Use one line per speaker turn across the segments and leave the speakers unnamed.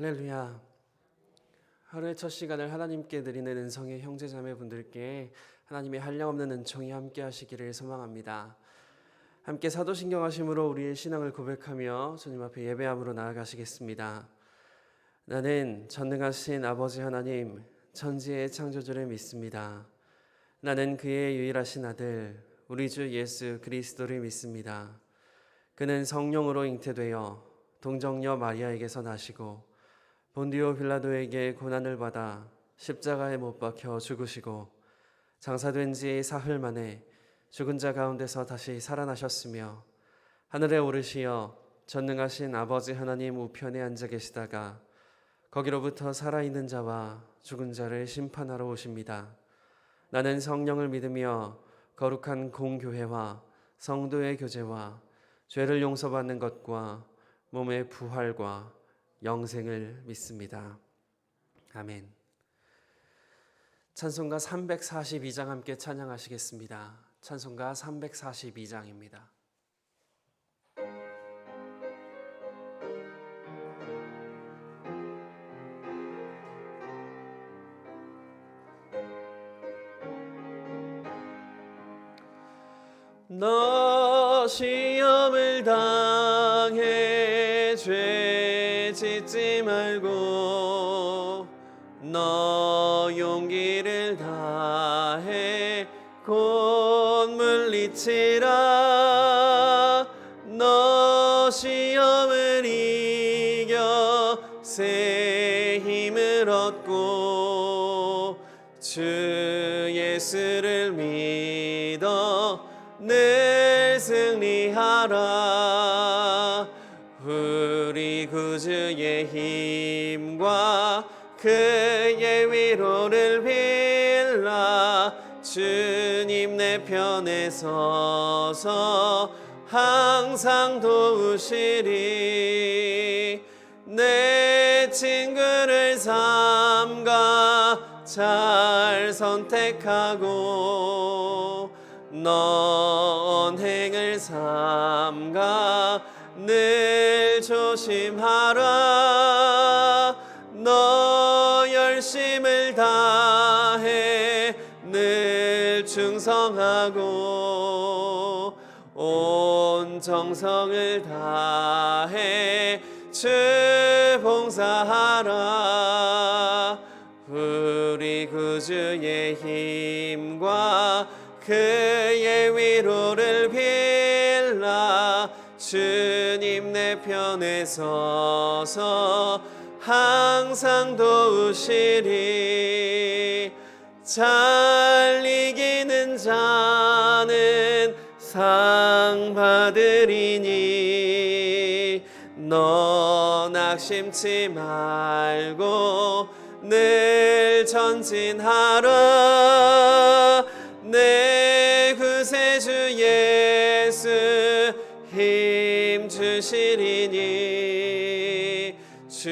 할렐루야. 하루의 첫 시간을 하나님께 드리는 은성의 형제자매분들께 하나님의 한량없는 은총이 함께 하시기를 소망합니다. 함께 사도신경 하심으로 우리의 신앙을 고백하며 주님 앞에 예배함으로 나아가시겠습니다. 나는 전능하신 아버지 하나님, 천지의 창조주를 믿습니다. 나는 그의 유일하신 아들, 우리 주 예수 그리스도를 믿습니다. 그는 성령으로 잉태되어 동정녀 마리아에게서 나시고 본디오 빌라도에게 고난을 받아 십자가에 못 박혀 죽으시고 장사된 지 사흘 만에 죽은 자 가운데서 다시 살아나셨으며 하늘에 오르시어 전능하신 아버지 하나님 우편에 앉아 계시다가 거기로부터 살아있는 자와 죽은 자를 심판하러 오십니다. 나는 성령을 믿으며 거룩한 공교회와 성도의 교제와 죄를 용서받는 것과 몸의 부활과 영생을 믿습니다. 아멘. 찬송가 342장 함께 찬양하시겠습니다. 찬송가 342장입니다. 너 시험을 당해 죄 짓지 말고 너 용기를 다해 곧 물리치라. 너 시험을 이겨 새 힘을 얻고 주 예수를 믿어 늘 승리하라. 우리 구주의 힘과 그의 위로를 빌라. 주님 내 편에 서서 항상 도우시리. 내 친구를 삼가 잘 선택하고 너 언행을 삼가 늘 조심하라. 너 열심을 다해 늘 충성하고 온 정성을 다해 주 봉사하라. 우리 구주의 힘과 그의 위로를 빌라. 주님 내 편에 서서 항상 도우시리. 잘 이기는 자는 상 받으리니 너 낙심치 말고 늘 전진하라. 내 구세주 예수 힘 주시리니 주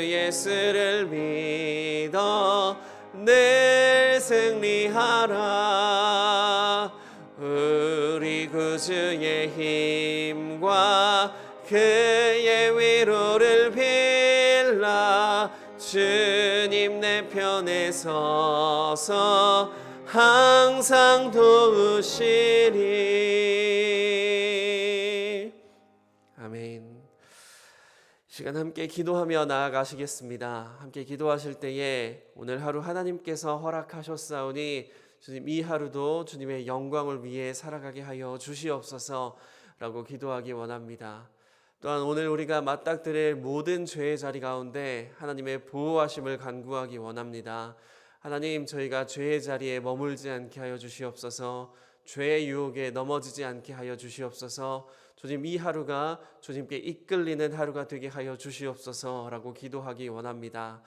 예수를 믿어 늘 승리하라. 우리 구주의 힘과 그의 위로를 빌라. 주님 내 편에 서서 항상 도우시리. 아멘. 시간 함께 기도하며 나아가시겠습니다. 함께 기도하실 때에 오늘 하루 하나님께서 허락하셨사오니 주님 이 하루도 주님의 영광을 위해 살아가게 하여 주시옵소서라고 기도하기 원합니다. 또한 오늘 우리가 맞닥뜨릴 모든 죄의 자리 가운데 하나님의 보호하심을 간구하기 원합니다. 하나님, 저희가 죄의 자리에 머물지 않게 하여 주시옵소서. 죄의 유혹에 넘어지지 않게 하여 주시옵소서. 주님 이 하루가 주님께 이끌리는 하루가 되게 하여 주시옵소서라고 기도하기 원합니다.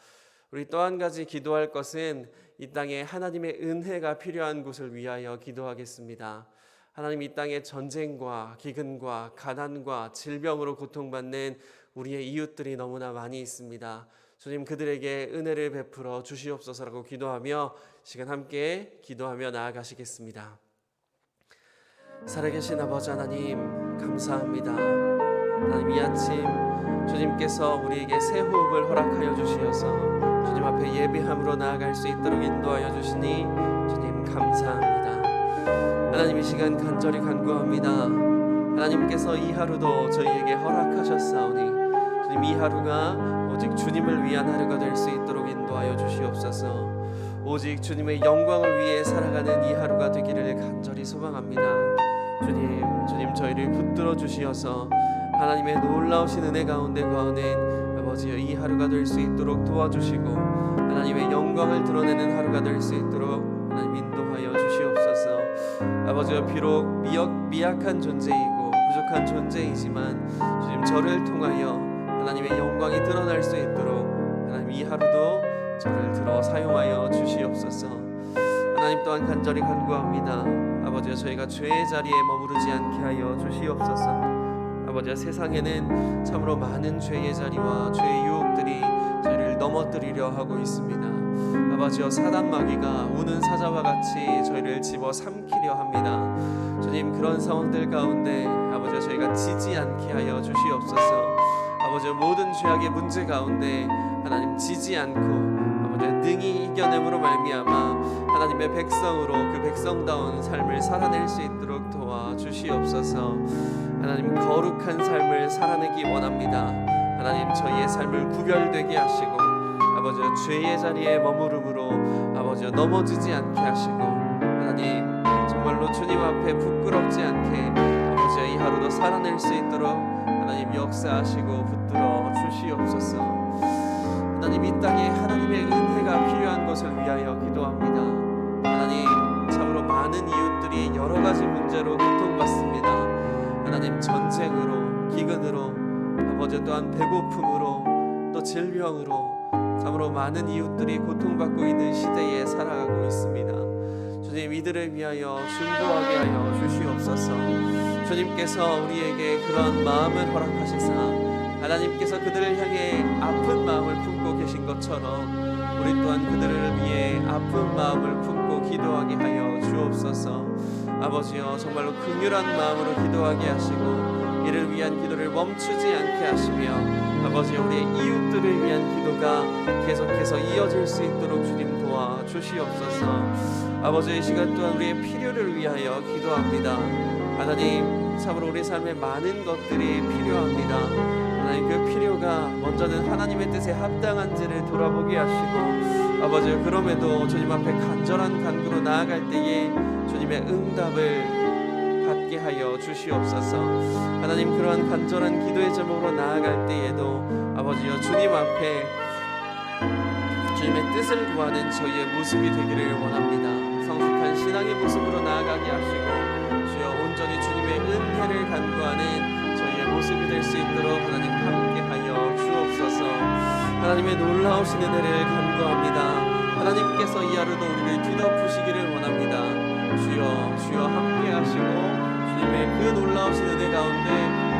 우리 또 한 가지 기도할 것은 이 땅에 하나님의 은혜가 필요한 곳을 위하여 기도하겠습니다. 하나님, 이 땅에 전쟁과 기근과 가난과 질병으로 고통받는 우리의 이웃들이 너무나 많이 있습니다. 주님 그들에게 은혜를 베풀어 주시옵소서라고 기도하며 시간 함께 기도하며 나아가시겠습니다. 살아계신 아버지 하나님 감사합니다. 하나님 이 아침 주님께서 우리에게 새 호흡을 허락하여 주시어서 주님 앞에 예배함으로 나아갈 수 있도록 인도하여 주시니 주님 감사합니다. 하나님 이 시간 간절히 간구합니다. 하나님께서 이 하루도 저희에게 허락하셨사오니 주님 이 하루가 오직 주님을 위한 하루가 될 수 있도록 인도하여 주시옵소서. 오직 주님의 영광을 위해 살아가는 이 하루가 되기를 간절히 소망합니다. 주님 저희를 붙들어 주시어서 하나님의 놀라우신 은혜 가운데 거하는 아버지여 이 하루가 될 수 있도록 도와주시고 하나님의 영광을 드러내는 하루가 될 수 있도록 하나님 인도하여 주시옵소서. 아버지여 비록 미약한 존재이고 부족한 존재이지만 주님 저를 통하여 하나님의 영광이 드러날 수 있도록 하나님 이 하루도 저를 들어 사용하여 주시옵소서. 하나님 또한 간절히 간구합니다. 아버지여 저희가 죄의 자리에 머무르지 않게 하여 주시옵소서. 아버지여 세상에는 참으로 많은 죄의 자리와 죄의 유혹들이 저희를 넘어뜨리려 하고 있습니다. 아버지여 사단 마귀가 우는 사자와 같이 저희를 집어삼키려 합니다. 주님 그런 상황들 가운데 아버지여 저희가 지지 않게 하여 주시옵소서. 아버지여 모든 죄악의 문제 가운데 하나님 지지 않고 아버지여 능히 이겨냄으로 말미암아 하나님의 백성으로 그 백성다운 삶을 살아낼 수 있도록 도와주시옵소서. 하나님 거룩한 삶을 살아내기 원합니다. 하나님 저희의 삶을 구별되게 하시고 아버지여 죄의 자리에 머무름으로 아버지여 넘어지지 않게 하시고 하나님 정말로 주님 앞에 부끄럽지 않게 아버지여 이 하루도 살아낼 수 있도록 하나님 역사하시고 붙들어 주시옵소서. 하나님 이 땅에 하나님의 은혜가 필요한 것을 위하여 기도합니다. 하나님 참으로 많은 이웃들이 여러 가지 문제로 고통받습니다. 하나님 전쟁으로 기근으로 아버지 또한 배고픔으로 또 질병으로 참으로 많은 이웃들이 고통받고 있는 시대에 살아가고 있습니다. 주님 이들을 위하여 중보하게 하여 주시옵소서. 주님께서 우리에게 그런 마음을 허락하시사 하나님께서 그들을 향해 아픈 마음을 품고 계신 것처럼 우리 또한 그들을 위해 아픈 마음을 품고 기도하게 하여 주옵소서. 아버지여 정말로 긍휼한 마음으로 기도하게 하시고 이를 위한 기도를 멈추지 않게 하시며 아버지여 우리의 이웃들을 위한 기도가 계속해서 이어질 수 있도록 주님 도와주시옵소서. 아버지의 시간 또한 우리의 필요를 위하여 기도합니다. 하나님 참으로 우리 삶에 많은 것들이 필요합니다. 하나님 그 필요가 먼저는 하나님의 뜻에 합당한지를 돌아보게 하시고 아버지 그럼에도 주님 앞에 간절한 간구로 나아갈 때에 주님의 응답을 받게 하여 주시옵소서. 하나님 그러한 간절한 기도의 제목으로 나아갈 때에도 아버지여 주님 앞에 주님의 뜻을 구하는 저희의 모습이 되기를 원합니다. 성숙한 신앙의 모습으로 나아가게 하시고 주여 온전히 주님의 은혜를 간구하는 저희의 모습이 될 수 있도록 하나님 함께하여 주옵소서. 하나님의 놀라우신 은혜를 간구합니다. 하나님께서 이 하루도 우리를 뒤덮으시기를 원합니다. 주여 함께하시고 주님의 그 놀라우신 은혜 가운데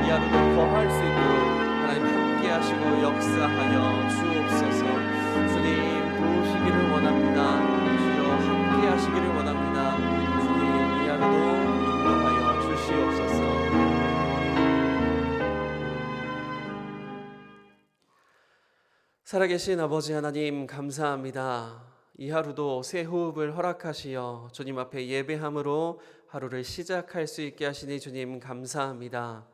이 하루도 거할 수 있도록 하나님 함께하시고 역사하여 주옵소서. 주님 도우시기를 원합니다. 주여 함께하시기를 원합니다. 주님 이 하루도 인도하여 주시옵소서. 살아계신 아버지 하나님 감사합니다. 이 하루도 새 호흡을 허락하시어 주님 앞에 예배함으로 하루를 시작할 수 있게 하시니 주님 감사합니다.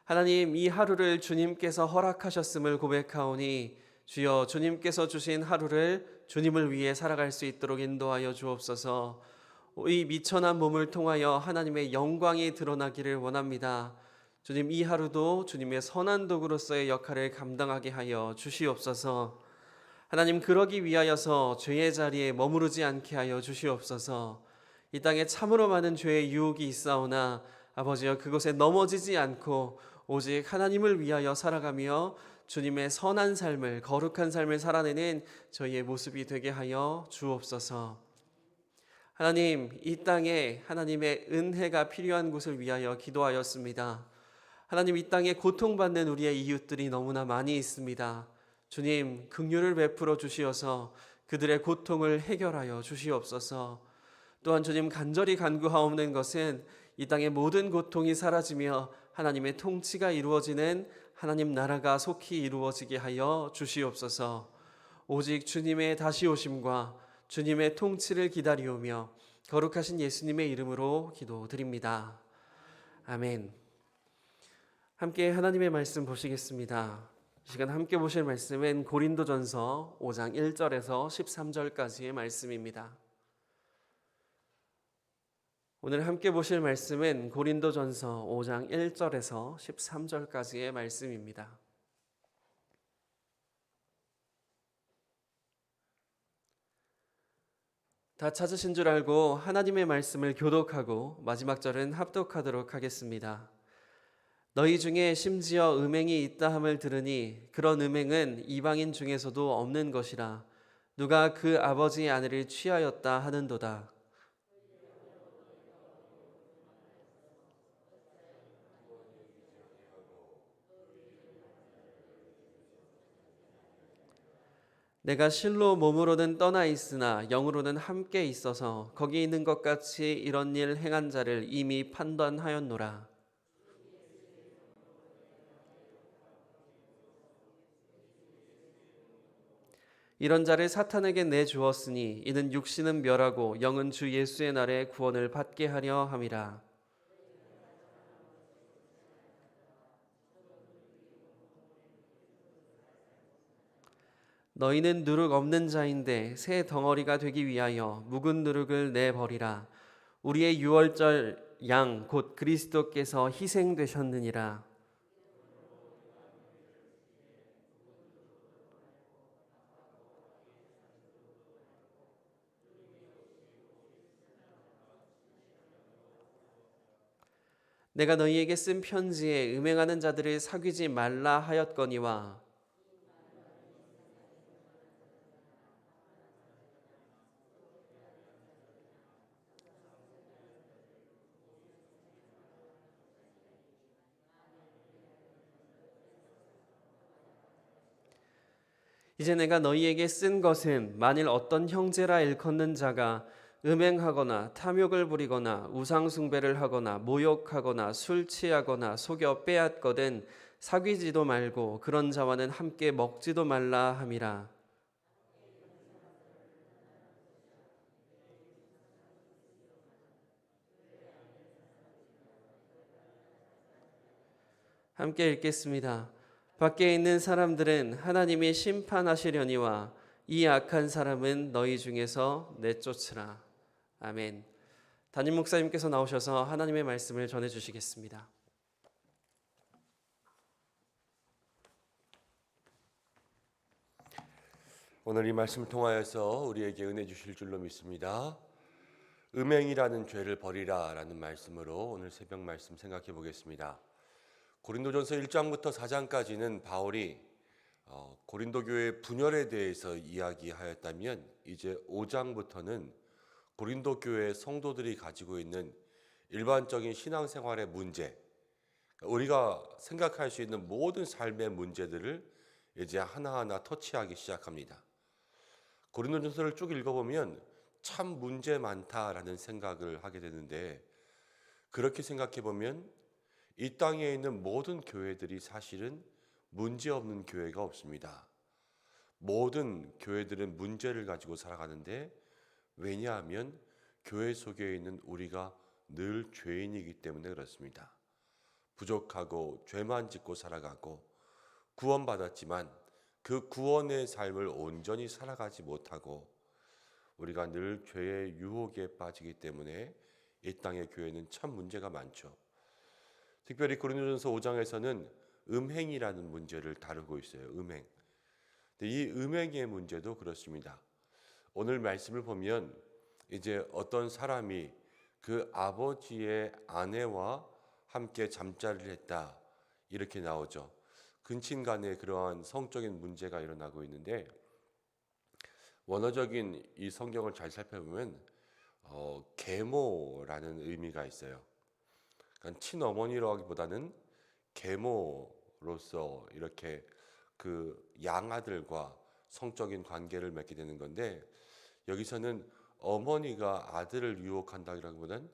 하나님 이 하루를 주님께서 허락하셨음을 고백하오니 주여 주님께서 주신 하루를 주님을 위해 살아갈 수 있도록 인도하여 주옵소서. 이 미천한 몸을 통하여 하나님의 영광이 드러나기를 원합니다. 주님 이 하루도 주님의 선한 도구로서의 역할을 감당하게 하여 주시옵소서. 하나님 그러기 위하여서 죄의 자리에 머무르지 않게 하여 주시옵소서. 이 땅에 참으로 많은 죄의 유혹이 있사오나 아버지여 그곳에 넘어지지 않고 오직 하나님을 위하여 살아가며 주님의 선한 삶을 거룩한 삶을 살아내는 저희의 모습이 되게 하여 주옵소서. 하나님 이 땅에 하나님의 은혜가 필요한 곳을 위하여 기도하였습니다. 하나님 이 땅에 고통받는 우리의 이웃들이 너무나 많이 있습니다. 주님 긍휼을 베풀어 주시어서 그들의 고통을 해결하여 주시옵소서. 또한 주님 간절히 간구하옵는 것은 이 땅의 모든 고통이 사라지며 하나님의 통치가 이루어지는 하나님 나라가 속히 이루어지게 하여 주시옵소서. 오직 주님의 다시 오심과 주님의 통치를 기다리오며 거룩하신 예수님의 이름으로 기도드립니다. 아멘. 함께 하나님의 말씀 보시겠습니다. 이 시간 함께 보실 말씀은 고린도전서 5장 1절에서 13절까지의 말씀입니다. 오늘 함께 보실 말씀은 고린도전서 5장 1절에서 13절까지의 말씀입니다. 다 찾으신 줄 알고 하나님의 말씀을 교독하고 마지막 절은 합독하도록 하겠습니다. 너희 중에 심지어 음행이 있다 함을 들으니 그런 음행은 이방인 중에서도 없는 것이라. 누가 그 아버지 아내를 취하였다 하는도다. 내가 실로 몸으로는 떠나 있으나 영으로는 함께 있어서 거기 있는 것 같이 이런 일 행한 자를 이미 판단하였노라. 이런 자를 사탄에게 내주었으니 이는 육신은 멸하고 영은 주 예수의 날에 구원을 받게 하려 함이라. 너희는 누룩 없는 자인데 새 덩어리가 되기 위하여 묵은 누룩을 내버리라. 우리의 유월절 양 곧 그리스도께서 희생되셨느니라. 내가 너희에게 쓴 편지에 음행하는 자들을 사귀지 말라 하였거니와 이제 내가 너희에게 쓴 것은 만일 어떤 형제라 일컫는 자가 음행하거나 탐욕을 부리거나 우상숭배를 하거나 모욕하거나 술 취하거나 속여 빼앗거든 사귀지도 말고 그런 자와는 함께 먹지도 말라 함이라. 함께 읽겠습니다. 밖에 있는 사람들은 하나님이 심판하시려니와 이 악한 사람은 너희 중에서 내쫓으라. 아멘. 담임 목사님께서 나오셔서 하나님의 말씀을 전해 주시겠습니다.
오늘 이 말씀을 통하여서 우리에게 은혜 주실 줄로 믿습니다. 음행이라는 죄를 버리라 라는 말씀으로 오늘 새벽 말씀 생각해 보겠습니다. 고린도전서 1장부터 4장까지는 바울이 고린도 교회 분열에 대해서 이야기하였다면 이제 5장부터는 고린도 교회 성도들이 가지고 있는 일반적인 신앙생활의 문제, 우리가 생각할 수 있는 모든 삶의 문제들을 이제 하나하나 터치하기 시작합니다. 고린도전서를 쭉 읽어보면 참 문제 많다라는 생각을 하게 되는데, 그렇게 생각해보면 이 땅에 있는 모든 교회들이 사실은 문제없는 교회가 없습니다. 모든 교회들은 문제를 가지고 살아가는데, 왜냐하면 교회 속에 있는 우리가 늘 죄인이기 때문에 그렇습니다. 부족하고 죄만 짓고 살아가고 구원받았지만 그 구원의 삶을 온전히 살아가지 못하고 우리가 늘 죄의 유혹에 빠지기 때문에 이 땅의 교회는 참 문제가 많죠. 특별히 고린도전서 5장에서는 음행이라는 문제를 다루고 있어요. 음행. 근데 이 음행의 문제도 그렇습니다. 오늘 말씀을 보면 이제 어떤 사람이 그 아버지의 아내와 함께 잠자리를 했다 이렇게 나오죠. 근친 간에 그러한 성적인 문제가 일어나고 있는데, 원어적인 이 성경을 잘 살펴보면 계모라는 의미가 있어요. 그러니까 친어머니로 하기보다는 계모로서 이렇게 그 양아들과 성적인 관계를 맺게 되는 건데, 여기서는 어머니가 아들을 유혹한다기보다는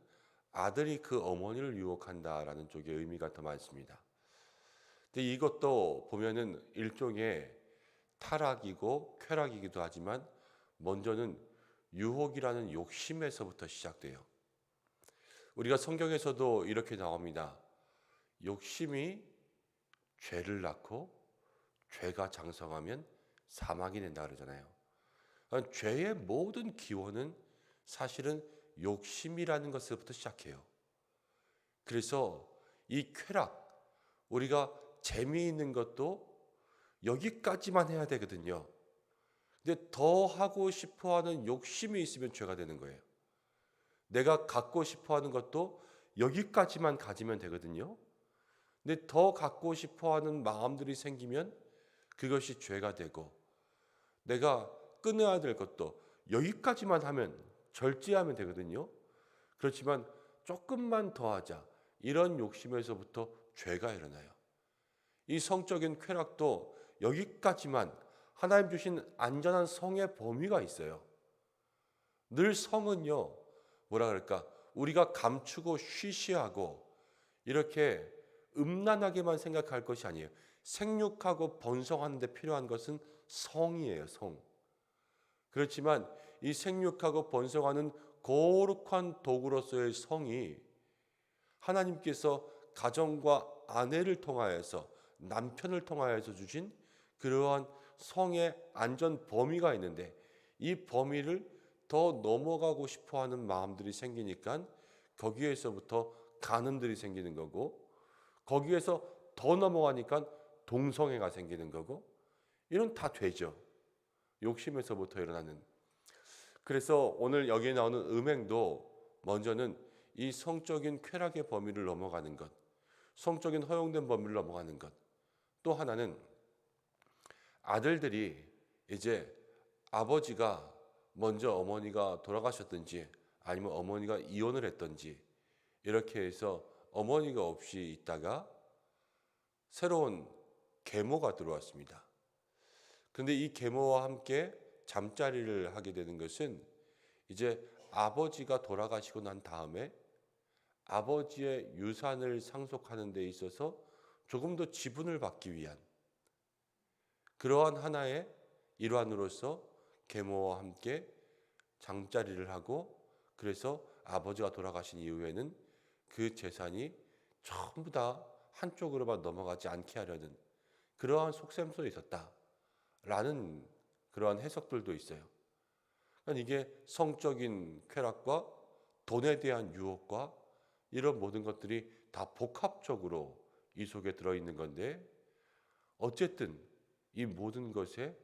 아들이 그 어머니를 유혹한다라는 쪽의 의미가 더 많습니다. 근데 이것도 보면은 일종의 타락이고 쾌락이기도 하지만 먼저는 유혹이라는 욕심에서부터 시작돼요. 우리가 성경에서도 이렇게 나옵니다. 욕심이 죄를 낳고 죄가 장성하면 사망이 된다 그러잖아요. 그러니까 죄의 모든 기원은 사실은 욕심이라는 것부터 시작해요. 그래서 이 쾌락, 우리가 재미있는 것도 여기까지만 해야 되거든요. 근데 더 하고 싶어하는 욕심이 있으면 죄가 되는 거예요. 내가 갖고 싶어하는 것도 여기까지만 가지면 되거든요. 근데 더 갖고 싶어하는 마음들이 생기면 그것이 죄가 되고, 내가 끊어야 될 것도 여기까지만 하면 절제하면 되거든요. 그렇지만 조금만 더 하자, 이런 욕심에서부터 죄가 일어나요. 이 성적인 쾌락도 여기까지만, 하나님 주신 안전한 성의 범위가 있어요. 늘 성은요, 뭐라 그럴까, 우리가 감추고 쉬쉬하고 이렇게 음란하게만 생각할 것이 아니에요. 생육하고 번성하는 데 필요한 것은 성이에요, 성. 그렇지만 이 생육하고 번성하는 거룩한 도구로서의 성이 하나님께서 가정과 아내를 통하여서, 남편을 통하여서 주신 그러한 성의 안전 범위가 있는데, 이 범위를 더 넘어가고 싶어하는 마음들이 생기니까 거기에서부터 간음들이 생기는 거고, 거기에서 더 넘어가니까 동성애가 생기는 거고, 이런 다 되죠. 욕심에서부터 일어나는. 그래서 오늘 여기에 나오는 음행도 먼저는 이 성적인 쾌락의 범위를 넘어가는 것, 성적인 허용된 범위를 넘어가는 것. 또 하나는 아들들이 이제 아버지가 먼저 어머니가 돌아가셨든지 아니면 어머니가 이혼을 했든지 이렇게 해서 어머니가 없이 있다가 새로운 계모가 들어왔습니다. 그런데 이 계모와 함께 잠자리를 하게 되는 것은 이제 아버지가 돌아가시고 난 다음에 아버지의 유산을 상속하는 데 있어서 조금 더 지분을 받기 위한 그러한 하나의 일환으로서 계모와 함께 잠자리를 하고, 그래서 아버지가 돌아가신 이후에는 그 재산이 전부 다 한쪽으로만 넘어가지 않게 하려는 그러한 속셈소에 있었다라는 그러한 해석들도 있어요. 그러니까 이게 성적인 쾌락과 돈에 대한 유혹과 이런 모든 것들이 다 복합적으로 이 속에 들어있는 건데, 어쨌든 이 모든 것의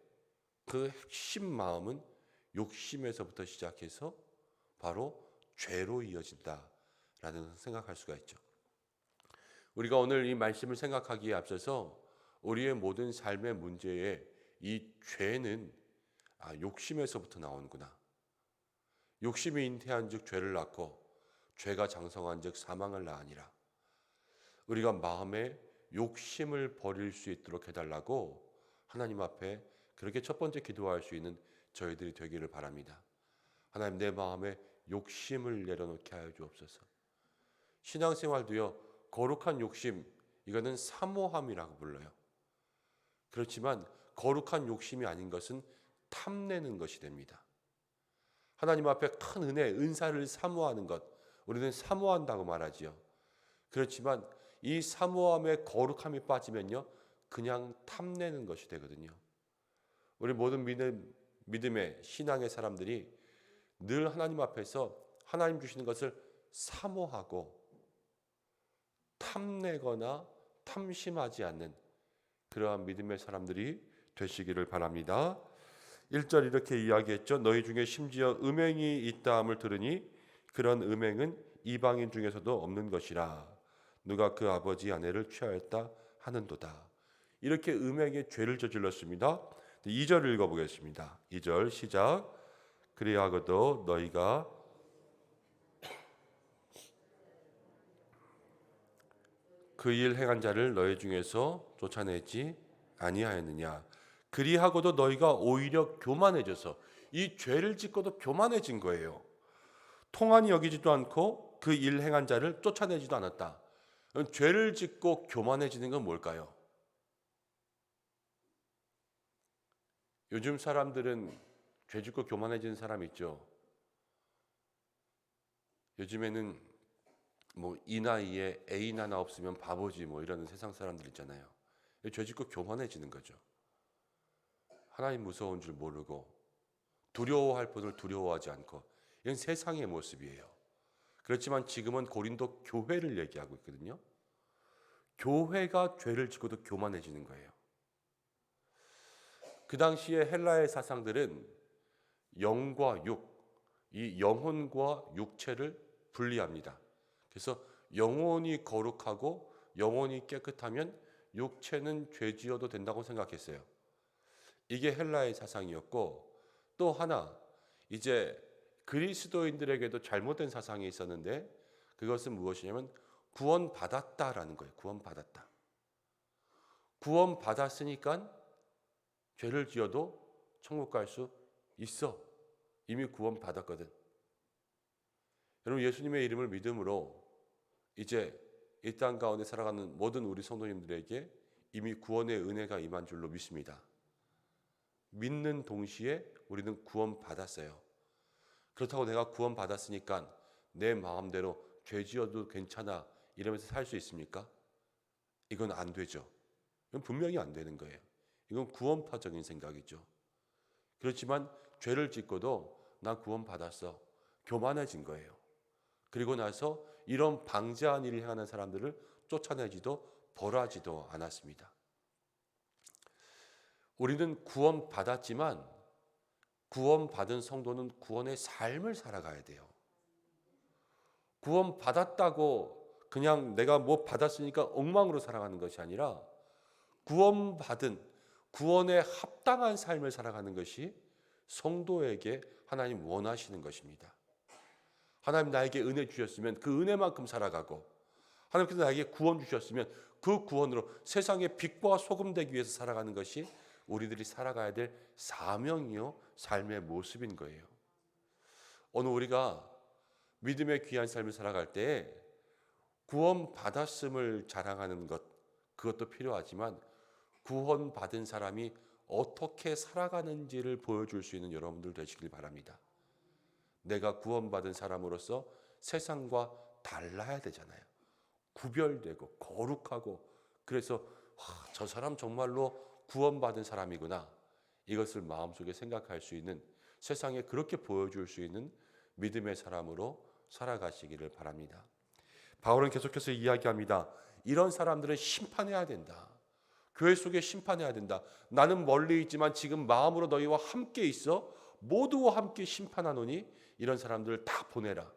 그 핵심 마음은 욕심에서부터 시작해서 바로 죄로 이어진다라는 생각할 수가 있죠. 우리가 오늘 이 말씀을 생각하기에 앞서서 우리의 모든 삶의 문제에 이 죄는 욕심에서부터 나오는구나. 욕심이 잉태한 즉 죄를 낳고 죄가 장성한 즉 사망을 낳으니라. 우리가 마음에 욕심을 버릴 수 있도록 해달라고 하나님 앞에 그렇게 첫 번째 기도할 수 있는 저희들이 되기를 바랍니다. 하나님, 내 마음에 욕심을 내려놓게 하여 주옵소서. 신앙생활도요, 거룩한 욕심, 이거는 사모함이라고 불러요. 그렇지만 거룩한 욕심이 아닌 것은 탐내는 것이 됩니다. 하나님 앞에 큰 은혜, 은사를 사모하는 것, 우리는 사모한다고 말하지요. 그렇지만 이 사모함에 거룩함이 빠지면요, 그냥 탐내는 것이 되거든요. 우리 모든 믿음의 신앙의 사람들이 늘 하나님 앞에서 하나님 주시는 것을 사모하고 탐내거나 탐심하지 않는 그러한 믿음의 사람들이 되시기를 바랍니다. 1절 이렇게 이야기했죠. 너희 중에 심지어 음행이 있다함을 들으니 그런 음행은 이방인 중에서도 없는 것이라. 누가 그 아버지 아내를 취하였다 하는도다. 이렇게 음행의 죄를 저질렀습니다. 2절 읽어보겠습니다. 2절 시작. 그리하고도 너희가 그 일 행한 자를 너희 중에서 쫓아내지 아니하였느냐. 그리하고도 너희가 오히려 교만해져서, 이 죄를 짓고도 교만해진 거예요. 통한이 여기지도 않고 그 일 행한 자를 쫓아내지도 않았다. 죄를 짓고 교만해지는 건 뭘까요? 요즘 사람들은 죄 짓고 교만해지는 사람 있죠. 요즘에는 뭐 이 나이에 애인 하나 없으면 바보지 뭐 이러는 세상 사람들 있잖아요. 죄 짓고 교만해지는 거죠. 하나님 무서운 줄 모르고 두려워할 분을 두려워하지 않고, 이건 세상의 모습이에요. 그렇지만 지금은 고린도 교회를 얘기하고 있거든요. 교회가 죄를 짓고도 교만해지는 거예요. 그 당시에 헬라의 사상들은 영과 육, 이 영혼과 육체를 분리합니다. 그래서 영혼이 거룩하고 영혼이 깨끗하면 육체는 죄 지어도 된다고 생각했어요. 이게 헬라의 사상이었고, 또 하나 이제 그리스도인들에게도 잘못된 사상이 있었는데, 그것은 무엇이냐면 구원받았다라는 거예요. 구원받았다. 구원받았으니까 죄를 지어도 천국 갈 수 있어. 이미 구원받았거든. 여러분, 예수님의 이름을 믿음으로 이제 이 땅 가운데 살아가는 모든 우리 성도님들에게 이미 구원의 은혜가 임한 줄로 믿습니다. 믿는 동시에 우리는 구원받았어요. 그렇다고 내가 구원받았으니까 내 마음대로 죄 지어도 괜찮아 이러면서 살 수 있습니까? 이건 안 되죠. 이건 분명히 안 되는 거예요. 이건 구원파적인 생각이죠. 그렇지만 죄를 짓고도 나 구원받았어. 교만해진 거예요. 그리고 나서 이런 방자한 일을 행하는 사람들을 쫓아내지도 벌하지도 않았습니다. 우리는 구원받았지만 구원받은 성도는 구원의 삶을 살아가야 돼요. 구원받았다고 그냥 내가 뭐 받았으니까 엉망으로 살아가는 것이 아니라 구원받은 구원에 합당한 삶을 살아가는 것이 성도에게 하나님 원하시는 것입니다. 하나님 나에게 은혜 주셨으면 그 은혜만큼 살아가고, 하나님께서 나에게 구원 주셨으면 그 구원으로 세상의 빛과 소금 되기 위해서 살아가는 것이 우리들이 살아가야 될 사명이요 삶의 모습인 거예요. 오늘 우리가 믿음의 귀한 삶을 살아갈 때 구원받았음을 자랑하는 것, 그것도 필요하지만 구원받은 사람이 어떻게 살아가는지를 보여줄 수 있는 여러분들 되시길 바랍니다. 내가 구원받은 사람으로서 세상과 달라야 되잖아요. 구별되고 거룩하고, 그래서 저 사람 정말로 구원받은 사람이구나, 이것을 마음속에 생각할 수 있는, 세상에 그렇게 보여줄 수 있는 믿음의 사람으로 살아가시기를 바랍니다. 바울은 계속해서 이야기합니다. 이런 사람들은 심판해야 된다. 교회 속에 심판해야 된다. 나는 멀리 있지만 지금 마음으로 너희와 함께 있어 모두와 함께 심판하노니 이런 사람들을 다 보내라.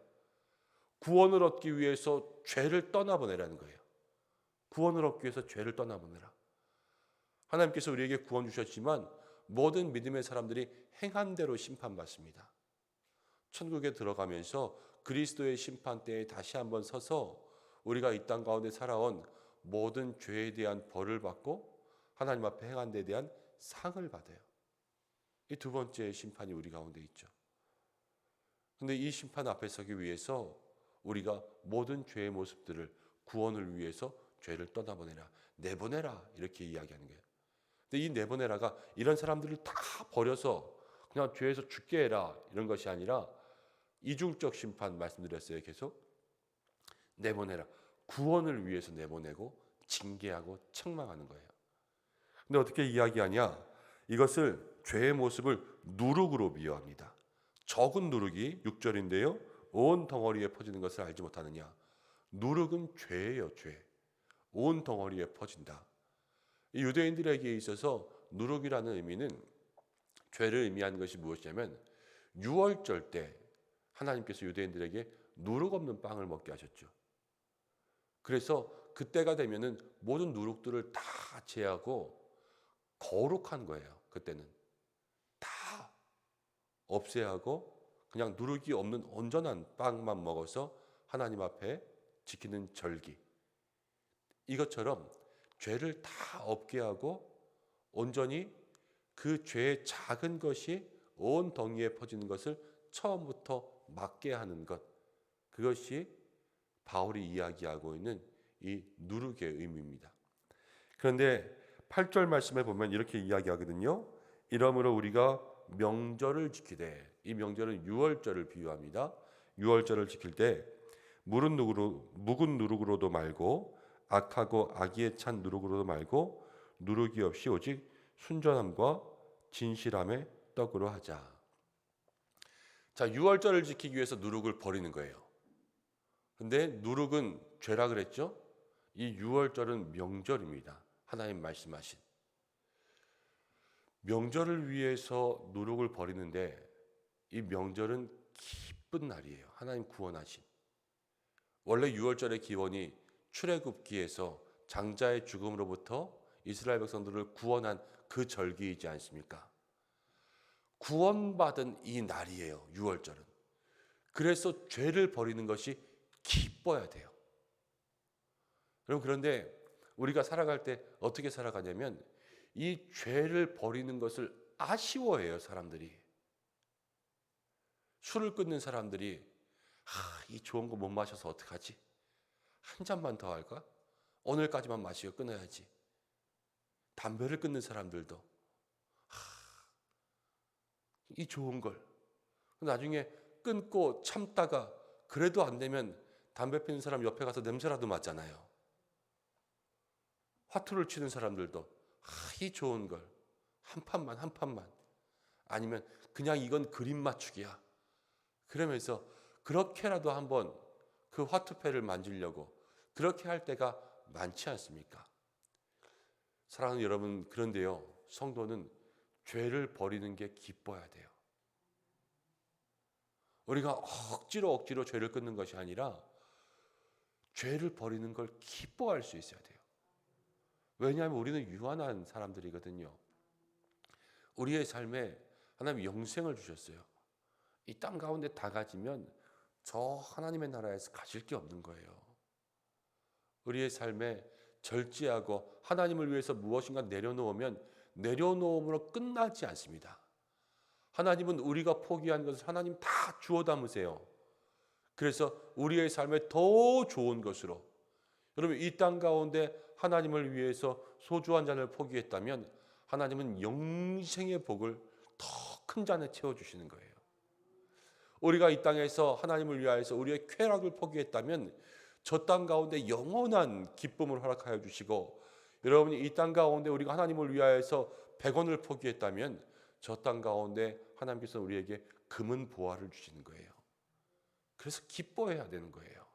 구원을 얻기 위해서 죄를 떠나보내라는 거예요. 구원을 얻기 위해서 죄를 떠나보내라. 하나님께서 우리에게 구원 주셨지만 모든 믿음의 사람들이 행한 대로 심판받습니다. 천국에 들어가면서 그리스도의 심판대에 다시 한번 서서 우리가 이 땅 가운데 살아온 모든 죄에 대한 벌을 받고 하나님 앞에 행한 데에 대한 상을 받아요. 이 두 번째 심판이 우리 가운데 있죠. 그런데 이 심판 앞에 서기 위해서 우리가 모든 죄의 모습들을 구원을 위해서 죄를 떠나보내라, 내보내라, 이렇게 이야기하는 거예요. 근데 이 내보내라가 이런 사람들을 다 버려서 그냥 죄에서 죽게 해라 이런 것이 아니라 이중적 심판 말씀드렸어요. 계속 내보내라, 구원을 위해서 내보내고 징계하고 책망하는 거예요. 근데 어떻게 이야기하냐? 이것을 죄의 모습을 누룩으로 비유합니다. 적은 누룩이 6절인데요. 온 덩어리에 퍼지는 것을 알지 못하느냐? 누룩은 죄예요, 죄. 온 덩어리에 퍼진다. 이 유대인들에게 있어서 누룩이라는 의미는, 죄를 의미하는 것이 무엇이냐면 유월절 때 하나님께서 유대인들에게 누룩 없는 빵을 먹게 하셨죠. 그래서 그때가 되면은 모든 누룩들을 다 제하고 거룩한 거예요. 그때는 다 없애하고 그냥 누룩이 없는 온전한 빵만 먹어서 하나님 앞에 지키는 절기. 이것처럼 죄를 다 없게 하고 온전히 그 죄의 작은 것이 온 덩이에 퍼지는 것을 처음부터 막게 하는 것, 그것이 바울이 이야기하고 있는 이 누룩의 의미입니다. 그런데 8절 말씀에 보면 이렇게 이야기하거든요. 이러므로 우리가 명절을 지키되, 이 명절은 유월절을 비유합니다. 유월절을 지킬 때 묵은 누룩으로도 말고 악하고 악의에 찬 누룩으로도 말고 누룩이 없이 오직 순전함과 진실함의 떡으로 하자. 자, 유월절을 지키기 위해서 누룩을 버리는 거예요. 근데 누룩은 죄라 그랬죠? 이 유월절은 명절입니다. 하나님 말씀하신 명절을 위해서 누룩을 버리는데, 이 명절은 기쁜 날이에요. 하나님 구원하신. 원래 유월절의 기원이 출애굽기에서 장자의 죽음으로부터 이스라엘 백성들을 구원한 그 절기이지 않습니까? 구원받은 이 날이에요, 유월절은. 그래서 죄를 버리는 것이 기뻐야 돼요. 여러분, 그런데 우리가 살아갈 때 어떻게 살아가냐면 이 죄를 버리는 것을 아쉬워해요, 사람들이. 술을 끊는 사람들이 이 좋은 거 못 마셔서 어떡하지? 한 잔만 더 할까? 오늘까지만 마시고 끊어야지. 담배를 끊는 사람들도 이 좋은 걸 나중에 끊고 참다가 그래도 안 되면 담배 피는 사람 옆에 가서 냄새라도 맡잖아요. 화투를 치는 사람들도 이 좋은 걸 한 판만 아니면 그냥 이건 그림 맞추기야 그러면서 그렇게라도 한번 그 화투패를 만지려고 그렇게 할 때가 많지 않습니까? 사랑하는 여러분, 그런데요, 성도는 죄를 버리는 게 기뻐야 돼요. 우리가 억지로 죄를 끊는 것이 아니라 죄를 버리는 걸 기뻐할 수 있어야 돼요. 왜냐하면 우리는 유한한 사람들이거든요. 우리의 삶에 하나님 영생을 주셨어요. 이 땅 가운데 다 가지면 저 하나님의 나라에서 가질 게 없는 거예요. 우리의 삶에 절제하고 하나님을 위해서 무엇인가 내려놓으면 내려놓음으로 끝나지 않습니다. 하나님은 우리가 포기한 것을 하나님 다 주워 담으세요. 그래서 우리의 삶에 더 좋은 것으로, 여러분, 이 땅 가운데 하나님을 위해서 소주 한 잔을 포기했다면 하나님은 영생의 복을 더 큰 잔에 채워주시는 거예요. 우리가 이 땅에서 하나님을 위하여서 우리의 쾌락을 포기했다면 저 땅 가운데 영원한 기쁨을 허락하여 주시고, 여러분이 이 땅 가운데 우리가 하나님을 위하여서 100원을 포기했다면 저 땅 가운데 하나님께서 우리에게 금은 보화를 주시는 거예요. 그래서 기뻐해야 되는 거예요.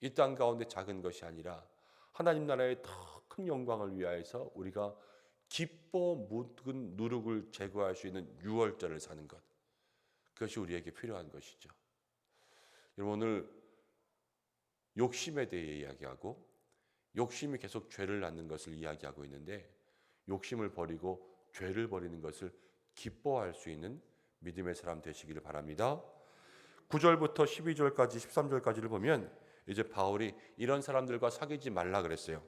이 땅 가운데 작은 것이 아니라 하나님 나라의 더 큰 영광을 위하여서 우리가 기뻐 묻은 누룩을 제거할 수 있는 유월절을 사는 것, 그것이 우리에게 필요한 것이죠. 여러분, 오늘 욕심에 대해 이야기하고 욕심이 계속 죄를 낳는 것을 이야기하고 있는데, 욕심을 버리고 죄를 버리는 것을 기뻐할 수 있는 믿음의 사람 되시기를 바랍니다. 9절부터 12절까지 13절까지를 보면 이제 바울이 이런 사람들과 사귀지 말라 그랬어요.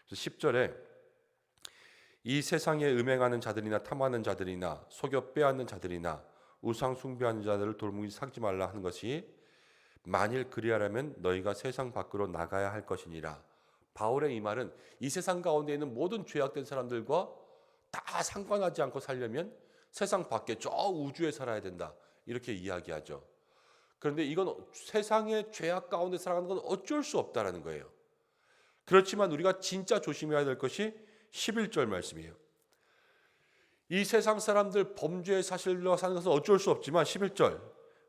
그래서 10절에 이 세상에 음행하는 자들이나 탐하는 자들이나 속여 빼앗는 자들이나 우상 숭배하는 자들을 돌무기 사귀지 말라 하는 것이, 만일 그리하려면 너희가 세상 밖으로 나가야 할 것이니라. 바울의 이 말은 이 세상 가운데 있는 모든 죄악된 사람들과 다 상관하지 않고 살려면 세상 밖에 저 우주에 살아야 된다, 이렇게 이야기하죠. 그런데 이건 세상의 죄악 가운데 살아가는 건 어쩔 수 없다라는 거예요. 그렇지만 우리가 진짜 조심해야 될 것이 11절 말씀이에요. 이 세상 사람들 범죄의 사실로 사는 것은 어쩔 수 없지만 11절,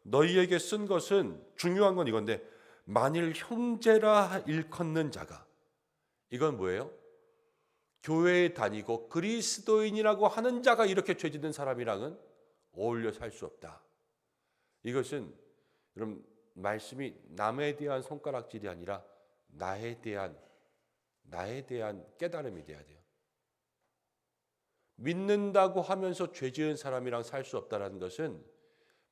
너희에게 쓴 것은, 중요한 건 이건데, 만일 형제라 일컫는 자가, 이건 뭐예요? 교회에 다니고 그리스도인이라고 하는 자가 이렇게 죄짓는 사람이랑은 어울려 살 수 없다. 이것은 여러분, 말씀이 남에 대한 손가락질이 아니라 나에 대한 깨달음이 돼야 돼요. 믿는다고 하면서 죄 지은 사람이랑 살 수 없다는 것은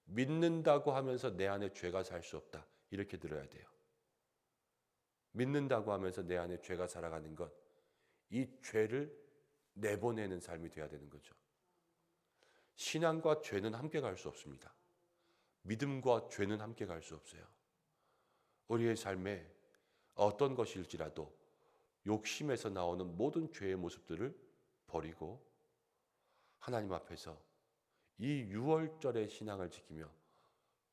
믿는다고 하면서 내 안에 죄가 살 수 없다, 이렇게 들어야 돼요. 믿는다고 하면서 내 안에 죄가 살아가는 것, 이 죄를 내보내는 삶이 돼야 되는 거죠. 신앙과 죄는 함께 갈 수 없습니다. 믿음과 죄는 함께 갈 수 없어요. 우리의 삶에 어떤 것일지라도 욕심에서 나오는 모든 죄의 모습들을 버리고 하나님 앞에서 이 유월절의 신앙을 지키며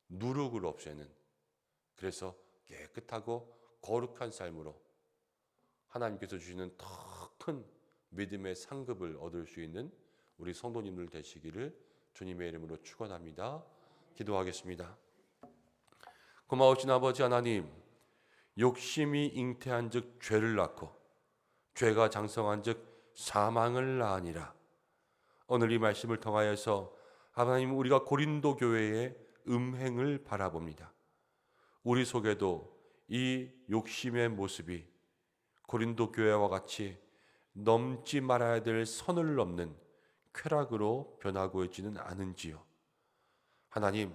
누룩을 없애는, 그래서 깨끗하고 거룩한 삶으로 하나님께서 주시는 더 큰 믿음의 상급을 얻을 수 있는 우리 성도님들 되시기를 주님의 이름으로 축원합니다. 기도하겠습니다. 고마우신 아버지 하나님, 욕심이 잉태한즉 죄를 낳고 죄가 장성한즉 사망을 낳으니라. 오늘 이 말씀을 통하여서 하나님, 우리가 고린도 교회의 음행을 바라봅니다. 우리 속에도 이 욕심의 모습이 고린도 교회와 같이 넘지 말아야 될 선을 넘는 쾌락으로 변하고 있지는 않은지요. 하나님,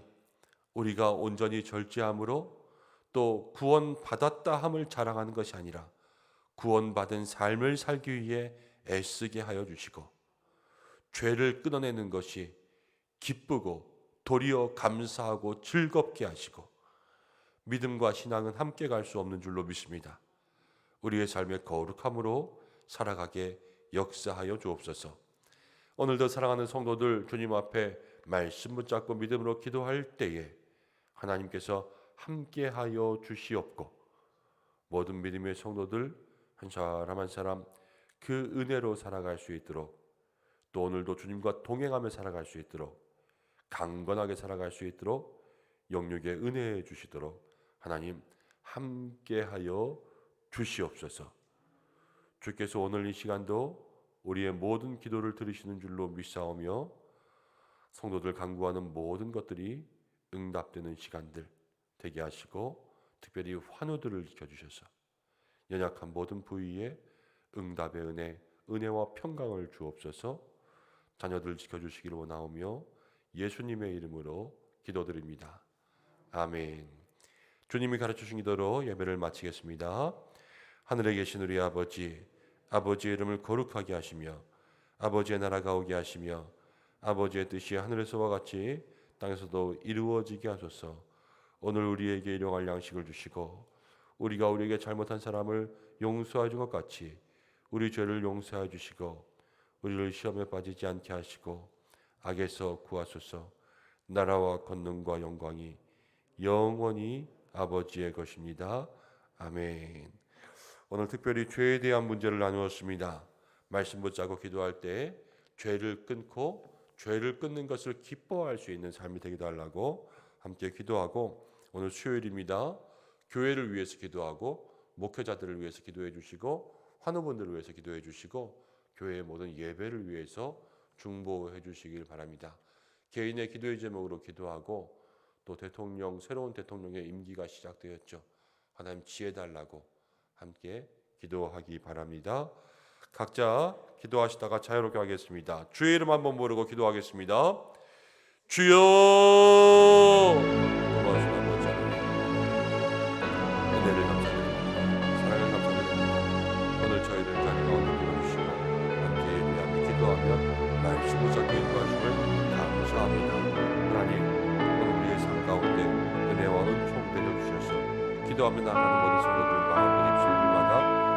우리가 온전히 절제함으로 또 구원받았다 함을 자랑하는 것이 아니라 구원받은 삶을 살기 위해 애쓰게 하여 주시고, 죄를 끊어내는 것이 기쁘고 도리어 감사하고 즐겁게 하시고, 믿음과 신앙은 함께 갈 수 없는 줄로 믿습니다. 우리의 삶의 거룩함으로 살아가게 역사하여 주옵소서. 오늘도 사랑하는 성도들, 주님 앞에 말씀 붙잡고 믿음으로 기도할 때에 하나님께서 함께하여 주시옵고, 모든 믿음의 성도들 한 사람 한 사람 그 은혜로 살아갈 수 있도록, 또 오늘도 주님과 동행하며 살아갈 수 있도록, 강건하게 살아갈 수 있도록 영육의 은혜해 주시도록 하나님 함께하여 주시옵소서. 주께서 오늘 이 시간도 우리의 모든 기도를 들으시는 줄로 믿사오며, 성도들 간구하는 모든 것들이 응답되는 시간들 되게 하시고, 특별히 환우들을 지켜주셔서 연약한 모든 부위에 응답의 은혜와 평강을 주옵소서. 자녀들 지켜주시기를 원하오며 예수님의 이름으로 기도드립니다. 아멘. 주님이 가르쳐주신 기도로 예배를 마치겠습니다. 하늘에 계신 우리 아버지, 아버지의 이름을 거룩하게 하시며 아버지의 나라가 오게 하시며 아버지의 뜻이 하늘에서와 같이 땅에서도 이루어지게 하소서. 오늘 우리에게 일용할 양식을 주시고, 우리가 우리에게 잘못한 사람을 용서해 준 것 같이 우리 죄를 용서해 주시고, 우리를 시험에 빠지지 않게 하시고 악에서 구하소서. 나라와 권능과 영광이 영원히 아버지의 것입니다. 아멘. 오늘 특별히 죄에 대한 문제를 나누었습니다. 말씀 붙잡고 기도할 때 죄를 끊고 죄를 끊는 것을 기뻐할 수 있는 삶이 되게 달라고 함께 기도하고, 오늘 수요일입니다. 교회를 위해서 기도하고 목회자들을 위해서 기도해 주시고 환우분들을 위해서 기도해 주시고 교회의 모든 예배를 위해서 중보해 주시길 바랍니다. 개인의 기도의 제목으로 기도하고, 또 새로운 대통령의 임기가 시작되었죠. 하나님 지혜 달라고 함께 기도하기 바랍니다. 각자 기도하시다가 자유롭게 하겠습니다. 주의 이름 한번 부르고 기도하겠습니다. 주여! 고마우신 아버지 하나님, 은혜를 감사드립니다. 사랑을 감사드립니다. 오늘 저희들 자리 가운데 불러주시고 함께 예배하며 기도하며 말씀 붙잡고 인도하심을 감사합니다. 하나님, 오늘 우리의 삶 가운데 은혜와 은총 내려주셔서 기도하며 나가는 모든 성도들 마음을